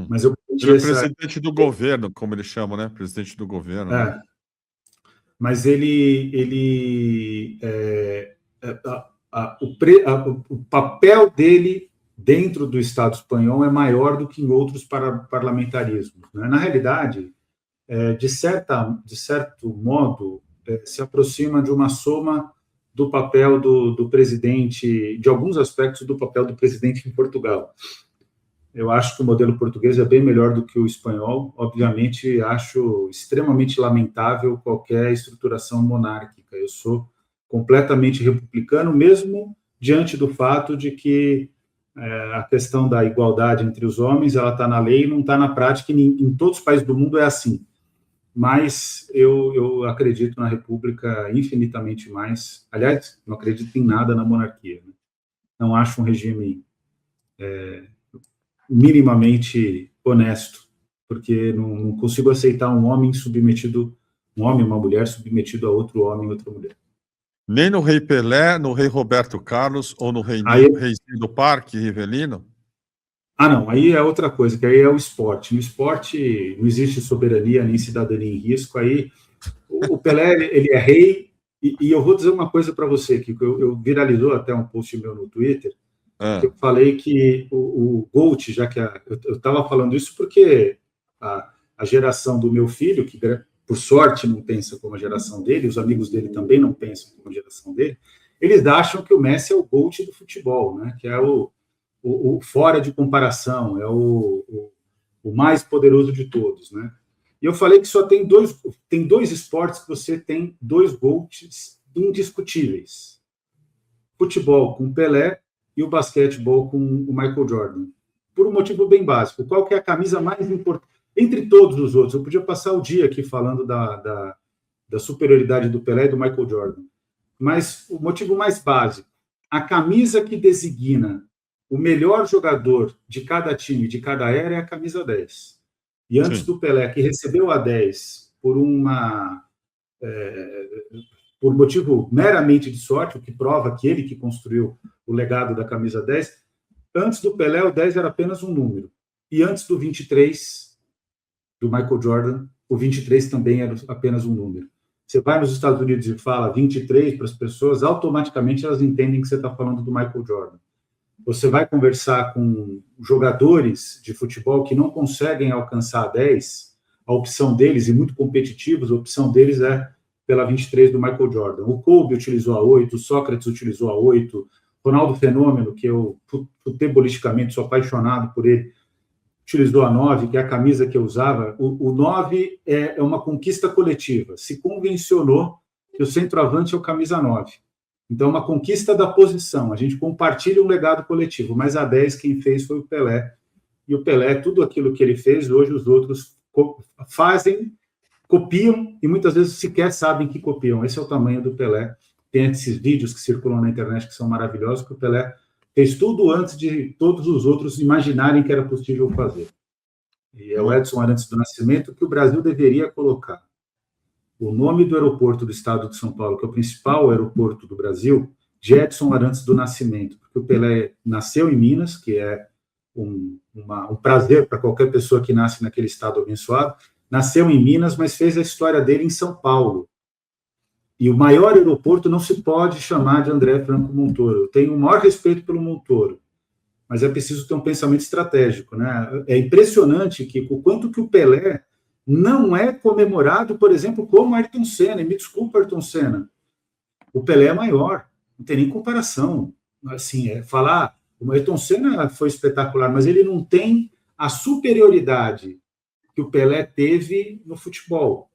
Mas eu Ele é presidente do governo, como eles chamam, né? Presidente do governo. Né? Mas o papel dele dentro do Estado espanhol é maior do que em outros parlamentarismos. Né? Na realidade, de certo modo, se aproxima de uma soma do papel do presidente, de alguns aspectos do papel do presidente em Portugal. Eu acho que o modelo português é bem melhor do que o espanhol. Obviamente, acho extremamente lamentável qualquer estruturação monárquica. Eu sou completamente republicano, mesmo diante do fato de que a questão da igualdade entre os homens, ela está na lei e não está na prática, e em todos os países do mundo é assim. Mas eu acredito na república infinitamente mais. Aliás, não acredito em nada na monarquia. Né? Não acho um regime minimamente honesto, porque não consigo aceitar um homem e uma mulher submetido a outro homem e outra mulher. Nem no rei Pelé, no rei Roberto Carlos ou no reizinho do Parque, Rivelino? Não, aí é outra coisa, que aí é o esporte. No esporte não existe soberania nem cidadania em risco, aí o Pelé, ele é rei, e eu vou dizer uma coisa para você, que eu viralizou até um post meu no Twitter, que eu falei que o GOAT, já que eu estava falando isso porque a geração do meu filho, que por sorte não pensa como a geração dele, os amigos dele também não pensam como a geração dele, eles acham que o Messi é o GOAT do futebol, né? Que é o fora de comparação, é o mais poderoso de todos, né? E eu falei que só tem dois esportes que você tem dois GOATs indiscutíveis. Futebol com Pelé e o basquetebol com o Michael Jordan. Por um motivo bem básico. Qual que é a camisa mais importante? Entre todos os outros, eu podia passar o dia aqui falando da superioridade do Pelé e do Michael Jordan. Mas o motivo mais básico, a camisa que designa o melhor jogador de cada time, de cada era, é a camisa 10. E antes do Pelé, que recebeu a 10 por motivo meramente de sorte, o que prova que ele que construiu o legado da camisa 10, antes do Pelé, o 10 era apenas um número. E antes do 23, do Michael Jordan, o 23 também era apenas um número. Você vai nos Estados Unidos e fala 23 para as pessoas, automaticamente elas entendem que você está falando do Michael Jordan. Você vai conversar com jogadores de futebol que não conseguem alcançar a 10, a opção deles, e muito competitivos, a opção deles é pela 23 do Michael Jordan. O Kobe utilizou a 8, o Sócrates utilizou a 8, Ronaldo Fenômeno, que eu, futebolisticamente, sou apaixonado por ele, utilizou a 9, que é a camisa que eu usava. O 9 é uma conquista coletiva. Se convencionou que o centroavante é o camisa 9. Então, uma conquista da posição. A gente compartilha um legado coletivo, mas a 10 quem fez foi o Pelé. E o Pelé, tudo aquilo que ele fez, hoje os outros fazem, copiam, e muitas vezes sequer sabem que copiam. Esse é o tamanho do Pelé. Tem esses vídeos que circulam na internet que são maravilhosos, que o Pelé fez tudo antes de todos os outros imaginarem que era possível fazer. E é o Edson Arantes do Nascimento que o Brasil deveria colocar o nome do aeroporto do estado de São Paulo, que é o principal aeroporto do Brasil, de Edson Arantes do Nascimento, porque o Pelé nasceu em Minas, que é um prazer para qualquer pessoa que nasce naquele estado abençoado, nasceu em Minas, mas fez a história dele em São Paulo. E o maior aeroporto não se pode chamar de André Franco Montoro. Eu tenho o maior respeito pelo Montoro, mas é preciso ter um pensamento estratégico, né? É impressionante que o quanto que o Pelé não é comemorado, por exemplo, como Ayrton Senna. E me desculpa, Ayrton Senna, o Pelé é maior, não tem nem comparação. Assim, falar, o Ayrton Senna foi espetacular, mas ele não tem a superioridade que o Pelé teve no futebol.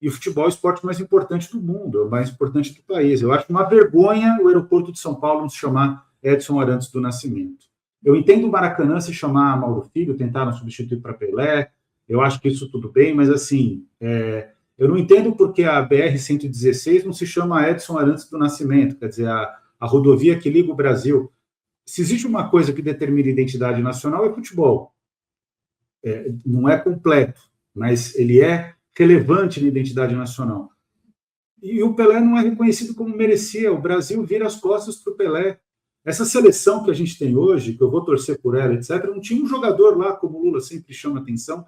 E o futebol é o esporte mais importante do mundo, é o mais importante do país. Eu acho uma vergonha o aeroporto de São Paulo não se chamar Edson Arantes do Nascimento. Eu entendo o Maracanã se chamar Mauro Filho, tentaram substituir para Pelé, eu acho que isso tudo bem, mas assim, eu não entendo porque a BR-116 não se chama Edson Arantes do Nascimento, quer dizer, a rodovia que liga o Brasil. Se existe uma coisa que determina identidade nacional, é futebol. Não é completo, mas ele é relevante na identidade nacional. E o Pelé não é reconhecido como merecia. O Brasil vira as costas para o Pelé. Essa seleção que a gente tem hoje, que eu vou torcer por ela, etc., não tinha um jogador lá, como o Lula sempre chama atenção,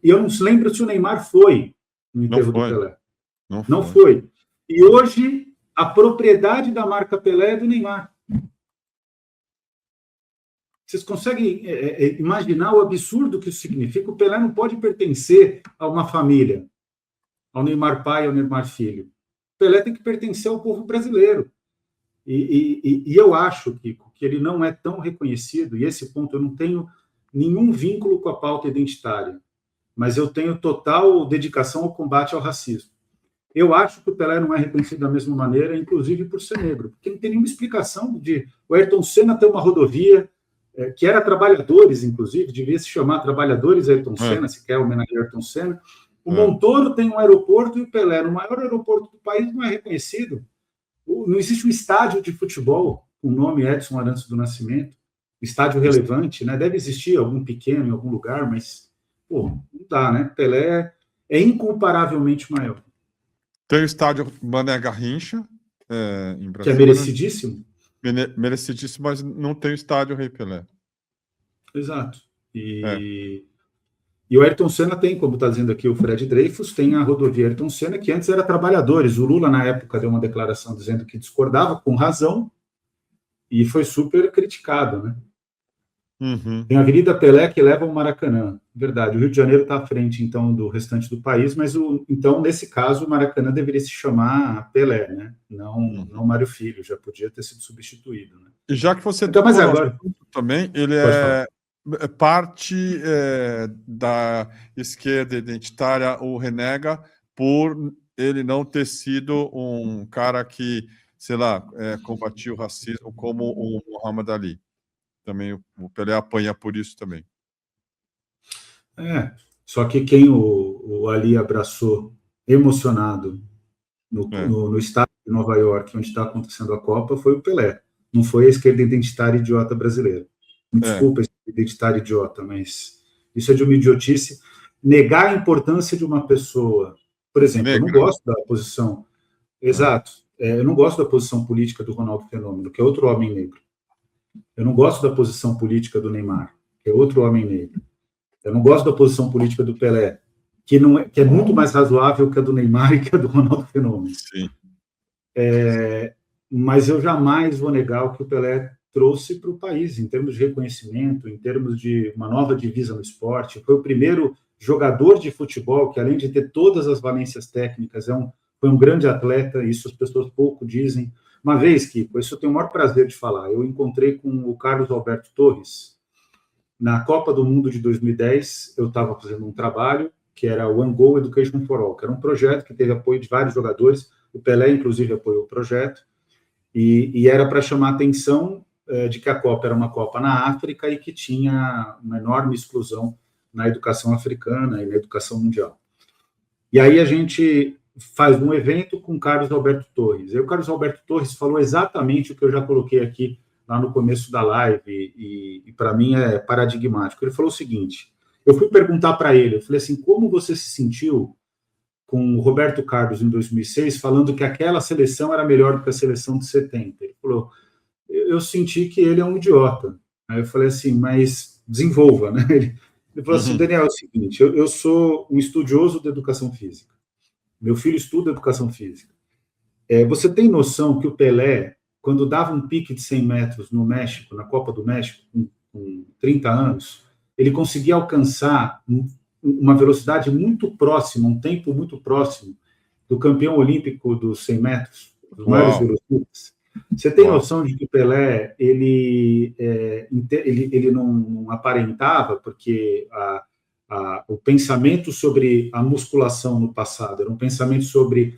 e eu não lembro se o Neymar foi no enterro do Pelé. Não foi. E hoje, a propriedade da marca Pelé é do Neymar. Vocês conseguem imaginar o absurdo que isso significa? O Pelé não pode pertencer a uma família, ao Neymar pai, ao Neymar filho. O Pelé tem que pertencer ao povo brasileiro. E eu acho, Kiko, que ele não é tão reconhecido, e esse ponto eu não tenho nenhum vínculo com a pauta identitária, mas eu tenho total dedicação ao combate ao racismo. Eu acho que o Pelé não é reconhecido da mesma maneira, inclusive por ser negro, porque não tem nenhuma explicação de o Ayrton Senna ter uma rodovia que era Trabalhadores, inclusive, devia se chamar Trabalhadores Ayrton Senna, se quer homenagear Ayrton Senna. O Montoro tem um aeroporto e o Pelé, no maior aeroporto do país, não é reconhecido. Não existe um estádio de futebol com o nome Edson Arantes do Nascimento, estádio relevante, né? Deve existir algum pequeno em algum lugar, mas não dá, né? Pelé é incomparavelmente maior. Tem o estádio Mané Garrincha, em Brasília. Que é merecidíssimo. Merecidíssimo, mas não tem o estádio Rei Pelé. Exato. E o Ayrton Senna tem, como está dizendo aqui o Fred Dreyfus, tem a rodovia Ayrton Senna, que antes era Trabalhadores. O Lula, na época, deu uma declaração dizendo que discordava, com razão, e foi super criticado, né? Uhum. Tem a Avenida Pelé que leva ao Maracanã. Verdade, o Rio de Janeiro está à frente, então, do restante do país, mas, então, nesse caso, o Maracanã deveria se chamar Pelé, né? Não Mário Filho, já podia ter sido substituído, né? E já que você então, mas agora também, ele é parte da esquerda identitária, o renega por ele não ter sido um cara que, sei lá, combatia o racismo como o Muhammad Ali. Também o Pelé apanha por isso também. Só que quem o Ali abraçou emocionado no estádio de Nova York, onde está acontecendo a Copa, foi o Pelé. Não foi a esquerda identitária idiota brasileira. Me desculpa, esquerda identitária idiota, mas isso é de uma idiotice. Negar a importância de uma pessoa. Por exemplo, eu não gosto da posição... Exato. Eu não gosto da posição política do Ronaldo Fenômeno, que é outro homem negro. Eu não gosto da posição política do Neymar, que é outro homem negro. Eu não gosto da posição política do Pelé, que é muito mais razoável que a do Neymar e que a do Ronaldo Fenômeno. Sim. Mas eu jamais vou negar o que o Pelé trouxe para o país, em termos de reconhecimento, em termos de uma nova divisa no esporte. Foi o primeiro jogador de futebol que, além de ter todas as valências técnicas, foi um grande atleta, isso as pessoas pouco dizem. Uma vez, Kiko, isso eu tenho o maior prazer de falar, eu encontrei com o Carlos Alberto Torres, na Copa do Mundo de 2010, eu estava fazendo um trabalho, que era o One Goal Education for All, que era um projeto que teve apoio de vários jogadores, o Pelé, inclusive, apoiou o projeto, e era para chamar a atenção de que a Copa era uma Copa na África e que tinha uma enorme exclusão na educação africana e na educação mundial. E aí a gente faz um evento com o Carlos Alberto Torres. E o Carlos Alberto Torres falou exatamente o que eu já coloquei aqui lá no começo da live, e para mim é paradigmático. Ele falou o seguinte, eu fui perguntar para ele, eu falei assim, como você se sentiu com o Roberto Carlos em 2006, falando que aquela seleção era melhor do que a seleção de 70? Ele falou, eu senti que ele é um idiota. Aí eu falei assim, mas desenvolva, né? Ele falou assim, Daniel, é o seguinte, eu sou um estudioso de educação física. Meu filho estuda educação física. Você tem noção que o Pelé, quando dava um pique de 100 metros no México, na Copa do México, com 30 anos, ele conseguia alcançar uma velocidade muito próxima, um tempo muito próximo do campeão olímpico dos 100 metros, dos maiores velocistas. Você tem noção de que o Pelé, ele não aparentava, porque o pensamento sobre a musculação no passado era um pensamento sobre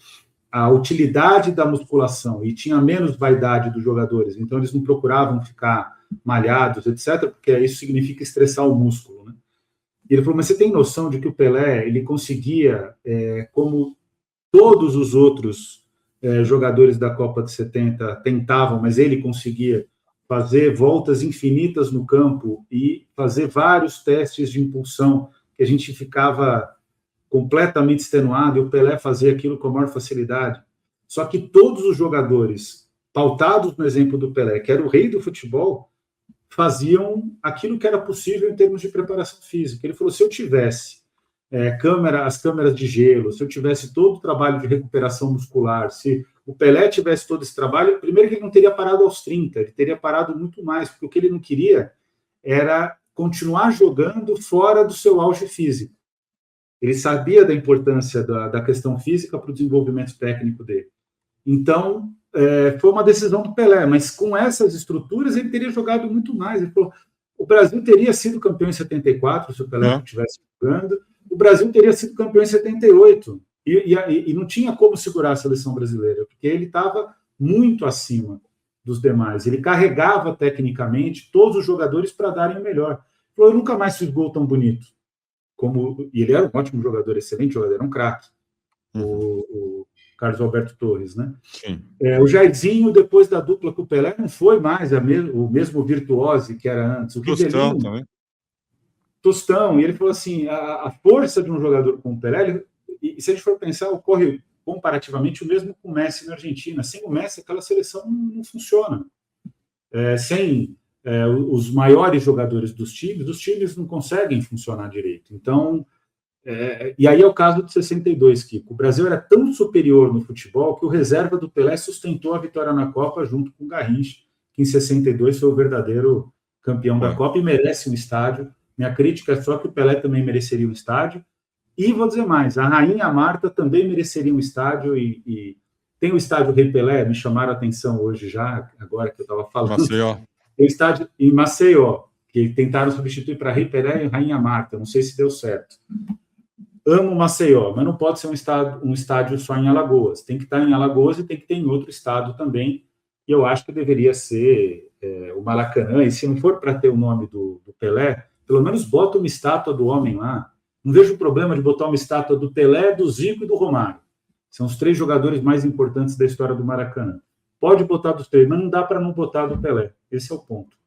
a utilidade da musculação, e tinha menos vaidade dos jogadores, então eles não procuravam ficar malhados, etc., porque isso significa estressar o músculo, né? E ele falou, mas você tem noção de que o Pelé, ele conseguia, como todos os outros jogadores da Copa de 70 tentavam, mas ele conseguia fazer voltas infinitas no campo e fazer vários testes de impulsão, que a gente ficava completamente extenuado, e o Pelé fazia aquilo com a maior facilidade. Só que todos os jogadores pautados no exemplo do Pelé, que era o rei do futebol, faziam aquilo que era possível em termos de preparação física. Ele falou, se eu tivesse as câmeras de gelo, se eu tivesse todo o trabalho de recuperação muscular, se o Pelé tivesse todo esse trabalho, primeiro que ele não teria parado aos 30, ele teria parado muito mais, porque o que ele não queria era continuar jogando fora do seu auge físico. Ele sabia da importância da questão física para o desenvolvimento técnico dele. Então, foi uma decisão do Pelé, mas com essas estruturas ele teria jogado muito mais. Ele falou, o Brasil teria sido campeão em 74, se o Pelé estivesse jogando, o Brasil teria sido campeão em 78, e não tinha como segurar a seleção brasileira, porque ele estava muito acima dos demais. Ele carregava tecnicamente todos os jogadores para darem o melhor. Ele falou, eu nunca mais fiz gol tão bonito. E ele era um ótimo jogador, excelente jogador, era um craque. O Carlos Alberto Torres, né? Sim. O Jairzinho, depois da dupla com o Pelé, não foi mais o mesmo virtuose que era antes. O Tostão também. Tostão, e ele falou assim, a força de um jogador com o Pelé, e se a gente for pensar, ocorre comparativamente o mesmo com o Messi na Argentina. Sem o Messi, aquela seleção não funciona. Sem os maiores jogadores dos times não conseguem funcionar direito. Então, e aí é o caso de 62, Kiko. O Brasil era tão superior no futebol que o reserva do Pelé sustentou a vitória na Copa junto com o Garrincha, que em 62 foi o verdadeiro campeão da Copa e merece um estádio. Minha crítica é só que o Pelé também mereceria um estádio. E vou dizer mais, a Rainha Marta também mereceria um estádio e tem o estádio Rei Pelé, me chamaram a atenção hoje já, agora que eu estava falando. Maceió. Tem o estádio em Maceió, que tentaram substituir para Rei Pelé e Rainha Marta, não sei se deu certo. Amo Maceió, mas não pode ser um estádio só em Alagoas. Tem que estar em Alagoas e tem que ter em outro estado também. E eu acho que deveria ser o Maracanã. E se não for para ter o nome do Pelé, pelo menos bota uma estátua do homem lá. Não vejo problema de botar uma estátua do Pelé, do Zico e do Romário. São os 3 jogadores mais importantes da história do Maracanã. Pode botar dos 3, mas não dá para não botar do Pelé. Esse é o ponto.